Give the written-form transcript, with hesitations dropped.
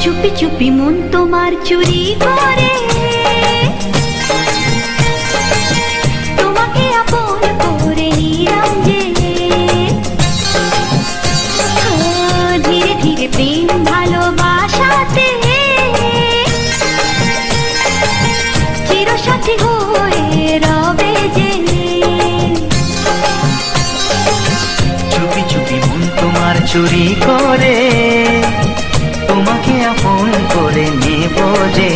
চুপি চুপি মন তোমার চুরি করে তোমাকে আপন করে নিলাম যে। ধীরে ধীরে প্রেম ভালোবাসাতে চিরসাথী হয়ে রবে যে। চুপি চুপি মন তোমার চুরি করে তোমাকে আপন করে নেব যে।